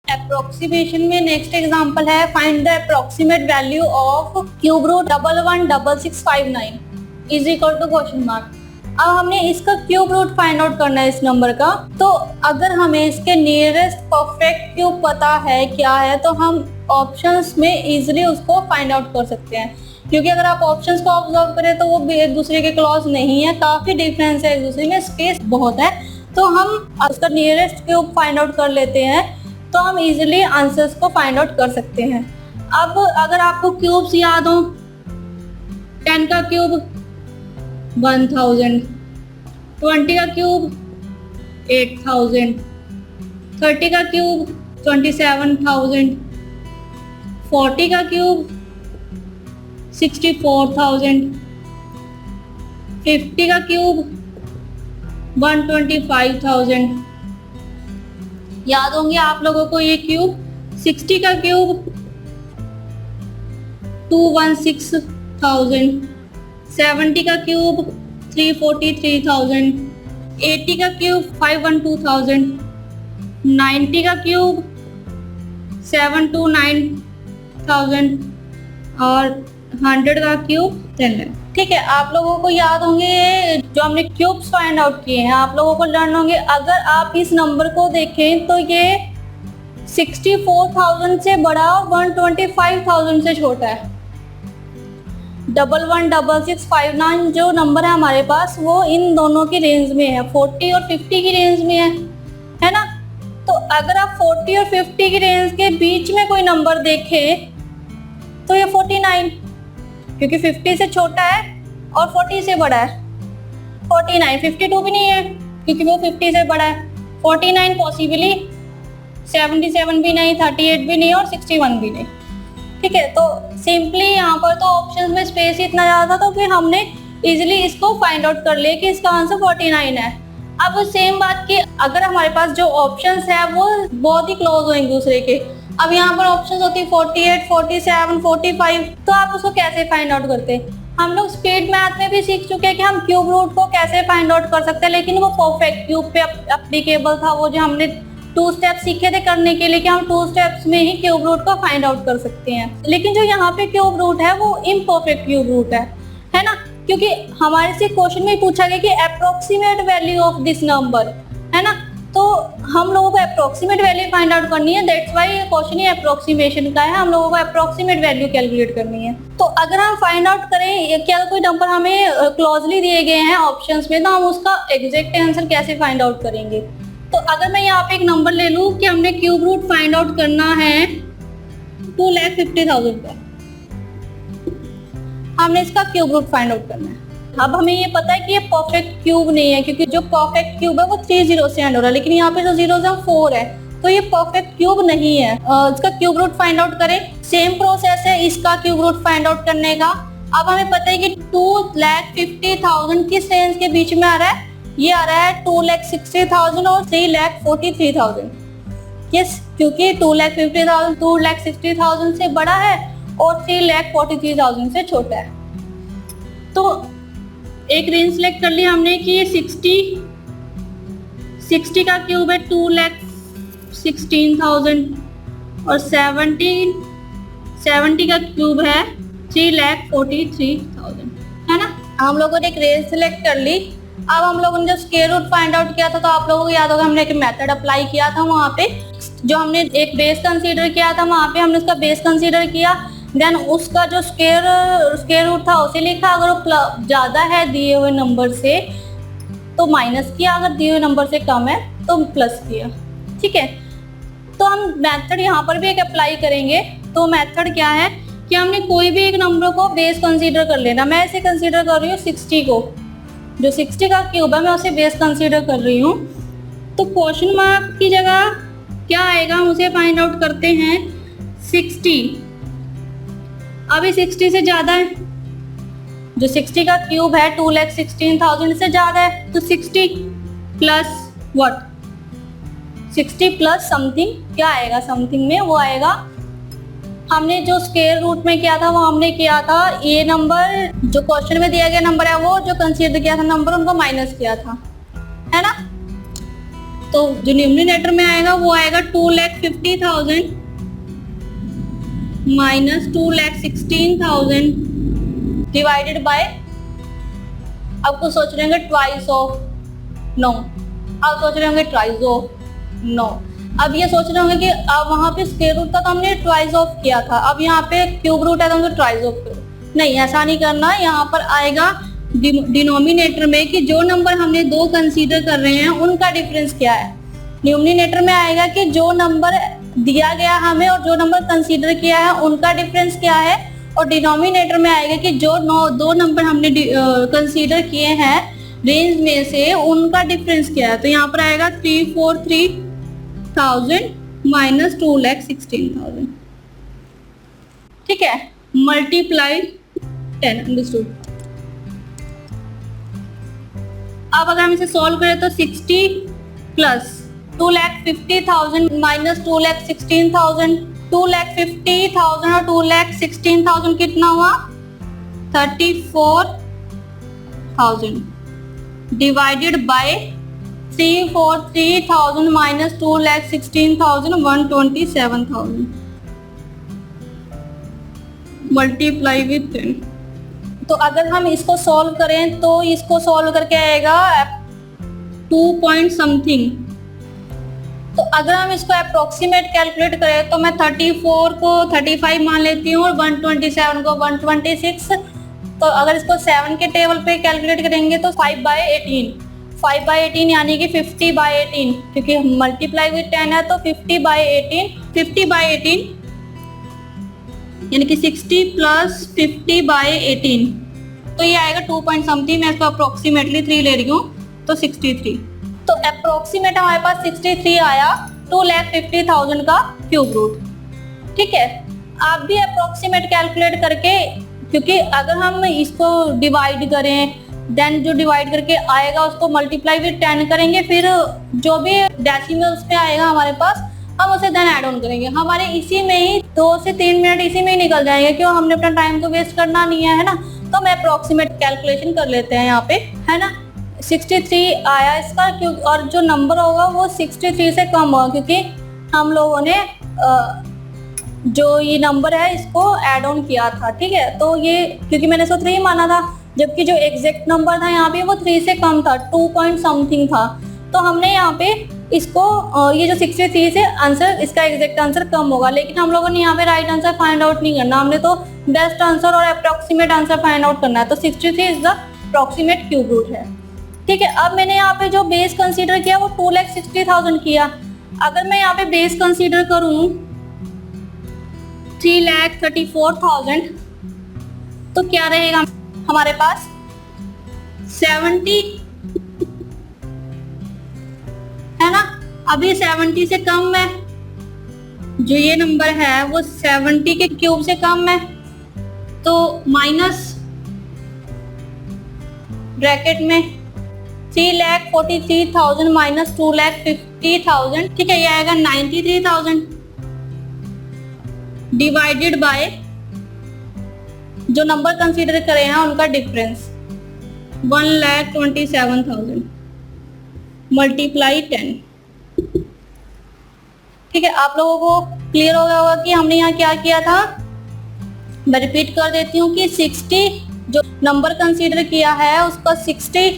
Approximation में next example है, find the approximate value of cube root 116659 is equal to question mark. अब हमने इसका क्यूब रूट फाइंड आउट करना है इस नंबर का। तो अगर हमें इसके नियरेस्ट परफेक्ट क्यूब पता है क्या है, तो हम ऑप्शंस में इजीली उसको फाइंड आउट कर सकते हैं, क्योंकि अगर आप ऑप्शंस को ऑब्जर्व करें तो वो भी एक दूसरे के क्लोज नहीं है, काफी डिफरेंस है एक दूसरे में, स्पेस बहुत है। तो हम उसका नियरेस्ट क्यूब फाइंड आउट कर लेते हैं, तो हम इजीली आंसर्स को फाइंड आउट कर सकते हैं। अब अगर आपको क्यूब्स याद हो, 10 का क्यूब 1000, 20 का क्यूब 8000, 30 का क्यूब 27000, 40 का क्यूब 64,000, 50 का क्यूब 125,000। याद होंगे आप लोगों को ये क्यूब। 60 का क्यूब 216,000, 70 का क्यूब 343,000, 80 का क्यूब 512,000, 90 का क्यूब 729,000 और 100 का क्यूब 10 लाख। ठीक है, आप लोगों को याद होंगे जो हमने क्यूब्स फाइंड आउट किए हैं, आप लोगों को लर्न होंगे। अगर आप इस नंबर को देखें तो ये 64,000 से बड़ा और 125,000 से छोटा है। 116659 जो नंबर है हमारे पास, वो इन दोनों की रेंज में है, 40 और 50 की रेंज में है ना। तो अगर आप 40 और 50 की रेंज के बीच में कोई नंबर देखें तो ये 49, क्योंकि 50 से छोटा है और 40 से बड़ा है। 49, 52 भी नहीं है क्योंकि वो 50 से बड़ा है। 49 पॉसिबली, 77 भी नहीं, 38 भी नहीं और 61 भी नहीं। ठीक है, तो सिंपली यहाँ पर तो ऑप्शंस में स्पेस ही इतना ज़्यादा था, तो फिर हमने इजीली इसको फाइंड आउट कर लिया कि इसका आंसर 49 है। अब सेम बात की, अगर हमारे पास जो ऑप्शंस है वो बहुत ही क्लोज हो एक दूसरे के। अब यहाँ पर ऑप्शंस होती है 48, 47, 45, तो आप उसको कैसे फाइंड आउट करते हैं? हम लोग स्पीड मैथ में भी सीख चुके हैं कि हम क्यूब रूट को कैसे फाइंड आउट कर सकते हैं, लेकिन वो परफेक्ट क्यूब पे एप्लीकेबल था। वो जो हमने 2 स्टेप्स सीखे थे करने के लिए कि हम 2 स्टेप्स में ही क्यूब रूट को फाइंड आउट कर सकते हैं। लेकिन जो यहाँ पे क्यूब रूट है वो इम्परफेक्ट क्यूब रूट है ना, क्योंकि हमारे से क्वेश्चन में पूछा गया कि approximate value of this number, है ना। तो हम लोगों को अप्रोक्सीमेट वैल्यू फाइंड आउट करनी है, दैट्स व्हाई ये क्वेश्चन ही अप्रोक्सीमेशन का है। हम लोगों को अप्रोक्सीमेट वैल्यू कैलकुलेट करनी है। तो अगर हम फाइंड आउट करें कि अगर कोई नंबर हमें क्लोजली दिए गए हैं ऑप्शंस में, तो हम उसका एग्जैक्ट आंसर कैसे फाइंड आउट करेंगे? तो अगर मैं यहाँ पे एक नंबर ले लूँ कि हमने क्यूब रूट फाइंड आउट करना है 2,50,000 का, हमने इसका क्यूब रूट फाइंड आउट करना है। अब हमें ये पता है कि ये परफेक्ट क्यूब नहीं है, क्योंकि जो परफेक्ट क्यूब है वो 3 जीरो से एंड हो रहा है, लेकिन यहाँ पे जो जीरो से 4 है, तो ये परफेक्ट क्यूब नहीं है। इसका क्यूब रूट फाइंड आउट करें, सेम प्रोसेस है इसका क्यूब रूट फाइंड आउट करने का। अब हमें पता है कि 2,50,000 किस रेंज के बीच में आ रहा है? ये आ रहा है 2,60,000 और 3,43,000। यस, क्योंकि 2,50,000 2,60,000 से बड़ा है और 3,43,000 से छोटा है। तो एक रेंज सेलेक्ट कर लिया हमने कि 60 का क्यूब है 2,16,000 और 70 का क्यूब है 3,43,000, है ना। हम लोगों ने एक रेंज सेलेक्ट कर ली। अब हम लोगों ने जब स्क्वायर रूट फाइंड आउट किया था, तो आप लोगों को याद होगा हमने एक मेथड अप्लाई किया था। वहाँ पे जो हमने एक बेस कंसीडर किया था, वहाँ पे हमने उसका बेस कंसीडर किया, देन उसका जो स्क्वायर रूट था उसे लिखा। अगर वो ज़्यादा है दिए हुए नंबर से तो माइनस किया, अगर दिए हुए नंबर से कम है तो प्लस किया। ठीक है, तो हम मेथड यहाँ पर भी एक अप्लाई करेंगे। तो मेथड क्या है कि हमने कोई भी एक नंबर को बेस कंसीडर कर लेना। मैं इसे कंसीडर कर रही हूँ 60 को, जो 60 का क्यूब है मैं उसे बेस कंसीडर कर रही हूँ। तो क्वेश्चन मार्क की जगह क्या आएगा, हम उसे फाइंड आउट करते हैं 60। अभी 60 से ज़्यादा है, जो 60 का क्यूब है 2,16,000 से ज़्यादा है, तो 60 प्लस व्हाट, 60 प्लस समथिंग क्या आएगा? समथिंग में वो आएगा, हमने जो स्क्वायर रूट में किया था वो हमने किया था ये नंबर, जो क्वेश्चन में दिया गया नंबर है वो जो कंसीडर किया था नंबर, उनको माइनस किया था, है ना। तो जो न्यूमरेटर में आएगा वो आएगा 2,50,000 माइनस 2,16,000 डिवाइडेड बाय, आपको सोच रहे होंगे ट्वाइस ऑफ, नो, आप सोच रहे होंगे ट्वाइस ऑफ, नो, अब ये सोच रहे होंगे कि अब वहां पे स्क्वायर रूट का तो हमने ट्वाइस ऑफ किया था, अब यहाँ पे क्यूब रूट है तो हमको ट्वाइस ऑफ करो, नहीं ऐसा नहीं करना। यहाँ पर आएगा डिनोमिनेटर में कि जो नंबर हमने दो कंसीडर कर रहे हैं उनका डिफरेंस क्या है। न्यूमरेटर में आएगा कि जो नंबर दिया गया हमें और जो नंबर कंसीडर किया है उनका डिफरेंस क्या है, और डिनोमिनेटर में आएगा कि जो दो नंबर हमने कंसीडर किए हैं रेंज में से उनका डिफरेंस क्या है। तो यहाँ पर आएगा 343,000 माइनस 2,16,000, ठीक है, मल्टीप्लाई 10, अंडरस्टूड। अब अगर हम इसे सॉल्व करें तो 60 प्लस 2,50,000 माइनस 2,16,000, 2,50,000 और 2,16,000 कितना हुआ 34,000 divided by 343,000 minus 2,16,000 127,000 multiply with 10। तो अगर हम इसको सॉल्व करें तो इसको सॉल्व करके आएगा 2 पॉइंट समथिंग। तो अगर हम इसको अप्रोक्सीमेट कैलकुलेट करें तो मैं 34 को 35 मान लेती हूँ और 127 को 126। तो अगर इसको 7 के टेबल पे कैलकुलेट करेंगे तो 5/18 यानी कि 50/18, क्योंकि मल्टीप्लाई विथ 10 है तो 50/18 यानी कि 60 प्लस 50/18, तो ये आएगा 2 पॉइंट समथिंग। मैं इसको अप्रोक्सीमेटली 3 ले रही हूँ तो 63। तो अप्रोक्सीमेट हमारे पास 63 आया 2,50,000 का क्यूब रूट, ठीक है। आप भी अप्रोक्सीमेट कैलकुलेट करके, क्योंकि अगर हम इसको डिवाइड करें देन जो डिवाइड करके आएगा उसको मल्टीप्लाई विथ 10 करेंगे, फिर जो भी डेसिमल्स पे आएगा हमारे पास हम उसे देन ऐड ऑन करेंगे। हमारे इसी में ही 2 से 3 मिनट इसी में ही निकल जाएंगे, क्यों, हमने अपना टाइम तो वेस्ट करना नहीं है ना। तो मैं अप्रोक्सीमेट कैलकुलेशन कर लेते हैं यहाँ पे, है ना। 63 आया इसका, क्यों, और जो नंबर होगा वो 63 से कम होगा, क्योंकि हम लोगों ने जो ये नंबर है इसको ऐड ऑन किया था, ठीक है। तो ये क्योंकि मैंने इसको 3 माना था, जबकि जो एग्जैक्ट नंबर था यहाँ पे वो 3 से कम था, 2 पॉइंट समथिंग था। तो हमने यहाँ पे इसको ये जो 63 से आंसर, इसका एग्जैक्ट आंसर कम होगा, लेकिन हम लोगों ने यहाँ पे राइट आंसर फाइंड आउट नहीं करना, हमने तो बेस्ट आंसर और अप्रोक्सीमेट आंसर फाइंड आउट करना है। तो 63 is the approximate cube root है, ठीक है। अब मैंने यहाँ पे जो बेस कंसीडर किया वो 2,60,000 किया। अगर मैं यहाँ पे बेस कंसीडर करूं 3,34,000 तो क्या रहेगा हमारे पास 70, है ना। अभी 70 से कम है, जो ये नंबर है वो 70 के क्यूब से कम है, तो माइनस ब्रैकेट में 3,43,000 माइनस 2,50,000, ठीक है, ये आएगा 93,000 डिवाइडेड बाय जो नंबर कंसीडर करे हैं उनका डिफरेंस 1,27,000 मल्टीप्लाई 10, ठीक है। आप लोगों को क्लियर हो गया होगा कि हमने यहाँ क्या किया था। मैं रिपीट कर देती हूँ कि 60 जो नंबर कंसीडर किया है उसका 60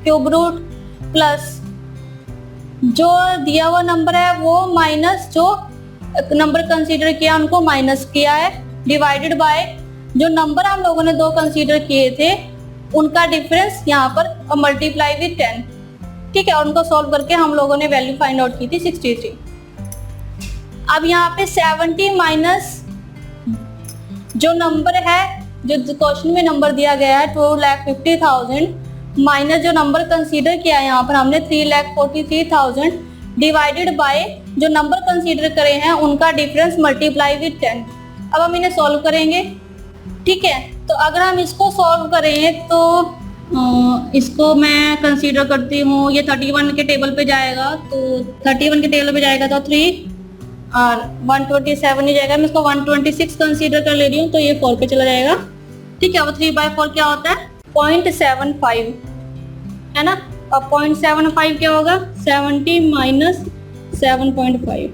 क्यूब रूट प्लस जो दिया हुआ नंबर है वो माइनस जो नंबर कंसीडर किया उनको माइनस किया है, डिवाइडेड बाय जो नंबर हम लोगों ने दो कंसीडर किए थे उनका डिफरेंस यहाँ पर मल्टीप्लाई विथ 10, ठीक है। और उनको सॉल्व करके हम लोगों ने वैल्यू फाइंड आउट की थी 63। अब यहाँ पे 70 माइनस जो नंबर है, जो क्वेश्चन में नंबर दिया गया है 2,50,000 माइनस जो नंबर कंसीडर किया है यहाँ पर हमने 3,43,000 डिवाइडेड बाय जो नंबर कंसीडर करे हैं उनका डिफरेंस मल्टीप्लाई विथ 10। अब हम इन्हें सॉल्व करेंगे, ठीक है। तो अगर हम इसको सॉल्व करें तो इसको मैं कंसीडर करती हूँ, ये 31 के टेबल पे जाएगा, तो 31 के टेबल पे जाएगा तो 3 और 127 ही जाएगा। मैं इसको 126 कंसीडर कर ले रही हूँ तो ये 4 पे चला जाएगा, ठीक है। वो 3/4 क्या होता है 0.75, है ना। अब 0.75 क्या होगा, 70 माइनस 7.5।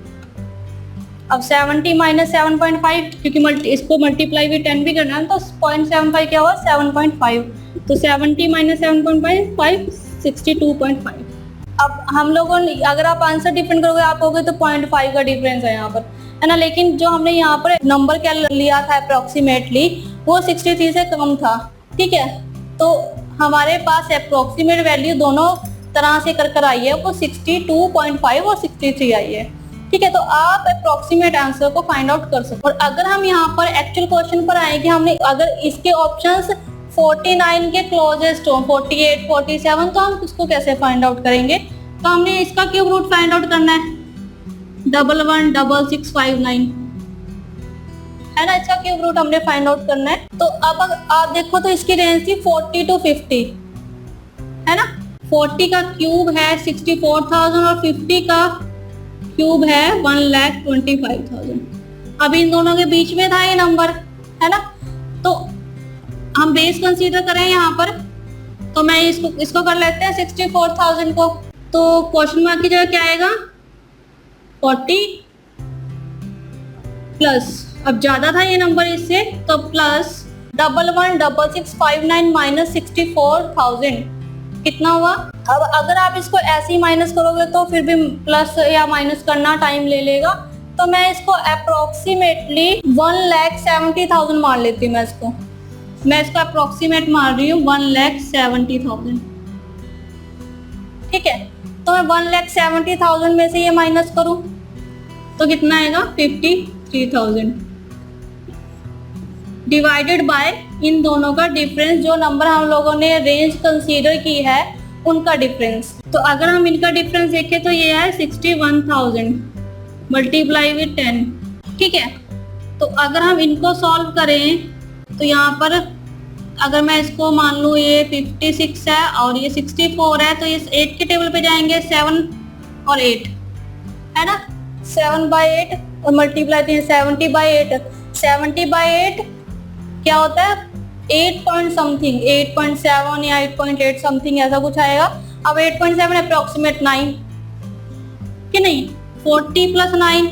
अब 70 माइनस 7.5, क्योंकि इसको मल्टीप्लाई भी 10 भी करना है, तो 0.75 क्या हुआ, 7.5। तो 70 माइनस 7.5 62.5। अब हम लोगों ने, अगर आप आंसर डिफरेंट करोगे आप कहोगे तो 0.5 का डिफरेंस है यहाँ पर, है ना, लेकिन जो हमने यहाँ पर नंबर क्या लिया था अप्रोक्सीमेटली, वो 63 से कम था। ठीक है, तो हमारे पास अप्रोक्सीमेट वैल्यू दोनों तरह से कर आई है, वो 62.5 और 63 आई है। ठीक है, तो आप अप्रोक्सीमेट आंसर को फाइंड आउट कर सकते हो। और अगर हम यहाँ पर एक्चुअल क्वेश्चन पर आएंगे, हमने अगर इसके ऑप्शंस 49 के क्लोजेस्ट हो, 48, 47, तो हम इसको कैसे फाइंड आउट करेंगे। तो हमने इसका क्यूब रूट फाइंड आउट करना है, 116659, है ना, इसका क्यूब रूट हमने फाइंड आउट करना है। तो अब आप देखो तो इसकी रेंज थी 40 to 50, है ना, 40 का क्यूब है 64,000 और 50 का क्यूब है 1,25,000। अब इन दोनों के बीच में था ये नंबर, है ना, तो हम बेस कंसीडर करें यहाँ पर, तो मैं इसको कर लेते हैं 64,000 को, तो क्वेश्चन मार्क की जगह क्या आएगा, 40 प्लस, अब ज्यादा था ये नंबर इससे, तो प्लस 116659 माइनस 64,000 कितना हुआ। अब अगर आप इसको ऐसे ही माइनस करोगे तो फिर भी प्लस या माइनस करना टाइम ले लेगा, तो मैं इसको अप्रोक्सीमेटली 1,70,000 मान लेती हूँ। मैं इसको अप्रोक्सीमेट मार रही हूँ 1,70,000। ठीक है, तो मैं 1,70,000 में से ये माइनस करूं तो कितना आएगा, 53,000 डिवाइडेड बाय इन दोनों का डिफरेंस, जो नंबर हम लोगों ने रेंज कंसीडर की है उनका डिफरेंस। तो अगर हम इनका डिफरेंस देखें तो ये है 61,000 मल्टीप्लाई विद 10। ठीक है, तो अगर हम इनको सॉल्व करें तो यहाँ पर अगर मैं इसको मान लूँ ये 56 है और ये 64 है, तो ये 8 के टेबल पे जाएंगे, 7 और 8, है ना, 7/8 और मल्टीप्लाई 70/8, 70/8 क्या होता है 8 पॉइंट समथिंग, 8.7 या 8.8 समथिंग ऐसा कुछ आएगा। अब 8.7 अप्रोक्सीमेट 9 कि नहीं, 40 प्लस 9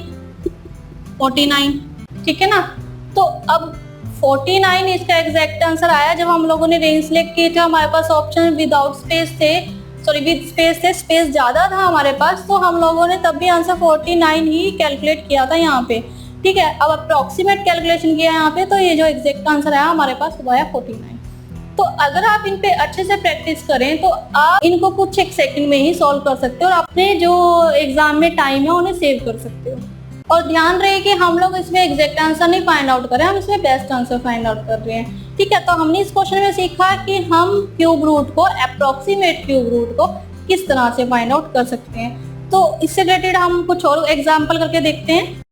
49, ठीक है ना। तो अब 49 इसका एग्जैक्ट आंसर आया। जब हम लोगों ने रेंज सिलेक्ट किए थे हमारे पास ऑप्शन विदाउट स्पेस थे, सॉरी विद स्पेस थे, स्पेस ज्यादा था हमारे पास, तो हम लोगों ने तब भी आंसर 49 ही कैलकुलेट किया था यहाँ पे। ठीक है, अब अप्रोक्सीमेट कैलकुलेशन किया यहाँ पे, तो ये जो एग्जैक्ट आंसर आया हमारे पास वो है 49। तो अगर आप इन पे अच्छे से प्रैक्टिस करें तो आप इनको कुछ एक सेकंड में ही सॉल्व कर सकते हो और अपने जो एग्जाम में टाइम है उन्हें सेव कर सकते हो। और ध्यान रहे कि हम लोग इसमें एग्जैक्ट आंसर नहीं फाइंड आउट कर रहे हैं, हम इसमें बेस्ट आंसर फाइंड आउट कर रहे हैं। ठीक है, तो हमने इस क्वेश्चन में सीखा कि हम क्यूब रूट को, अप्रोक्सीमेट क्यूब रूट को किस तरह से फाइंड आउट कर सकते हैं। तो इससे रिलेटेड हम कुछ और एग्जाम्पल करके देखते हैं।